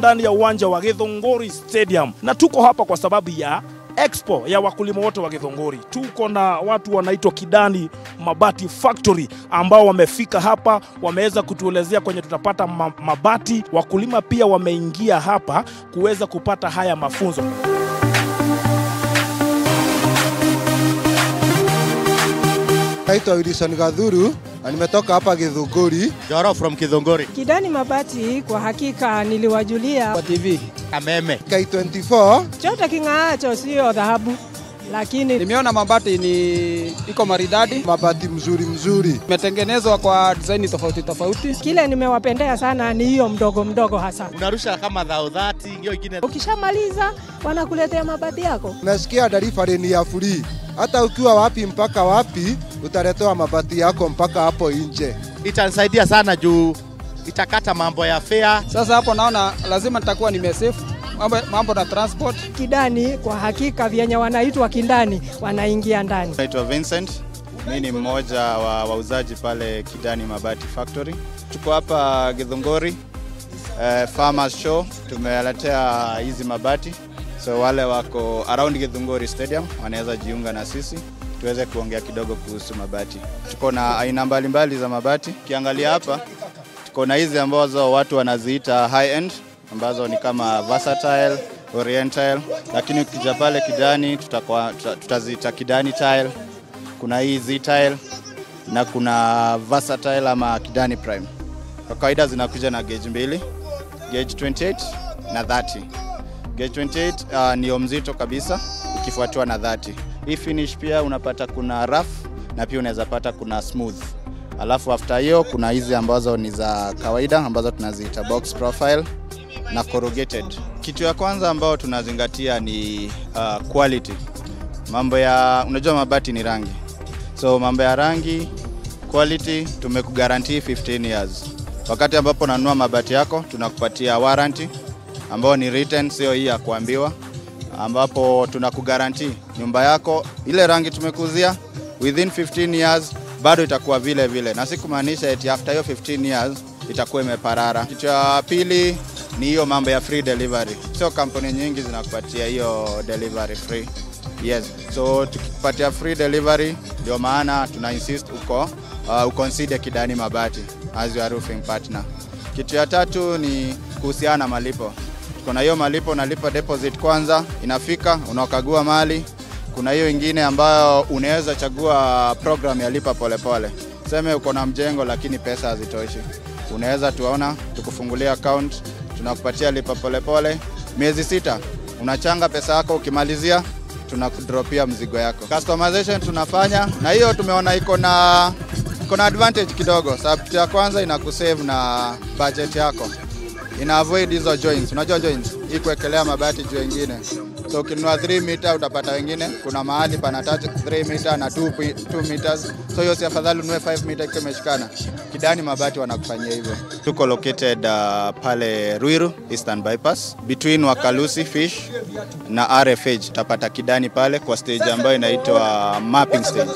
ndani ya uwanja wa Githunguri Stadium, na tuko hapa kwa sababu ya expo ya wakulima wote wa Githunguri. Tuko na watu wanaitwa Kidani Mabati Factory ambao wamefika hapa, wameweza kutuelezea kwenye tutapata mabati. Wakulima pia wameingia hapa kuweza kupata haya mafunzo. Naitwa Wilson Gathuru na nimetoka hapa Githunguri. Joro from Githunguri. Kidani Mabati kwa hakika niliwajulia Kwa TV. Kameme. K24. Chote king'aacho sio dhahabu, lakini nimeona mabati ni iko maridadi, Mabati mzuri. imetengenezwa kwa design tofauti. kile nimewapendea sana ni hiyo mdogo hasa. Unarusha kama 30, hiyo ingine. Ukishamaliza wanakuletea mabati yako. Nasikia delivery ni ya free. Hata ukiwa wapi mpaka wapi utaletewa mabati yako mpaka hapo nje. Itanisaidia sana juu itakata mambo ya fare. Sasa hapo naona lazima nitakuwa nimesafe mambo na transport. Kidani kwa hakika vyenye wanaitwa kindani wanaingia ndani. Naitwa Vincent, mimi ni mmoja wa wauzaji pale Kidani Mabati Factory. Tuko hapa Githunguri Farmers Show, tumeletea hizi mabati. So wale wako around Githunguri Stadium wanaweza jiunga na sisi tuweze kuongea kidogo kuhusu mabati. Tuko na aina mbalimbali za mabati. Kiangalia hapa tuko na hizi ambazo watu wanaziita high end, ambazo ni kama versatile, oriental, lakini ukija pale Kidani tutaziita Kidani tile. Kuna hii Z tile na kuna versatile ama Kidani prime. Kwa kawaida zinakuja na gauge mbili, gauge 28 na 30. Gauge 28 ni mzito kabisa ikifuatiwa na 30. Hii finish pia unapata kuna rough na pia unaweza pata kuna smooth. Alafu after hiyo kuna hizi ambazo ni za kawaida ambazo tunaziita box profile na corrugated. Kitu ya kwanza ambao tunazingatia ni quality. Mambo ya unajua mabati ni rangi. So mambo ya rangi, quality tumekuguarantee 15 years. Wakati ambapo unanunua mabati yako tunakupatia warranty ambao ni written, sio hii ya kuambiwa, ambapo tunakuguarantee nyumba yako ile rangi tumekuzia within 15 years bado itakuwa vile, na si kumaanisha eti after hiyo 15 years itakuwa imeparara. Kitu ya pili ni hiyo mambo ya free delivery. Sio kampuni nyingi zinakupatia hiyo delivery free. Yes, so tukipatia free delivery ndio maana tuna insist uconsider Kidani Mabati as your roofing partner. Kitu ya tatu ni kuhusiana na malipo. Kuna hiyo malipo, unalipa deposit kwanza, inafika unakagua mali. Kuna hiyo ingine ambayo unaweza chagua program ya lipa polepole. Sema uko na mjengo lakini pesa hazitoshi, unaweza tuona tukufungulia account, tunakupatia lipa polepole miezi 6, unachanga pesa yako, ukimalizia tunakudropia mzigo yako. Customization tunafanya, na hiyo tumeona iko na advantage kidogo. Sababu kitu ya kwanza inakusave na budget yako, ina avoid hizo joints. Unajua joints hii kuwekelea mabati juu wengine. So ukinunua 3 meter utapata wengine kuna mahali pana 3 meter na 2 meters. So hiyo si afadhali ununue 5 meter kama imeshikana. Kidani Mabati wanakufanyia hivyo. Tuko located pale Ruiru Eastern Bypass between Wakalusi Fish na RFH. Utapata Kidani pale kwa stage ambayo inaitwa mapping stage.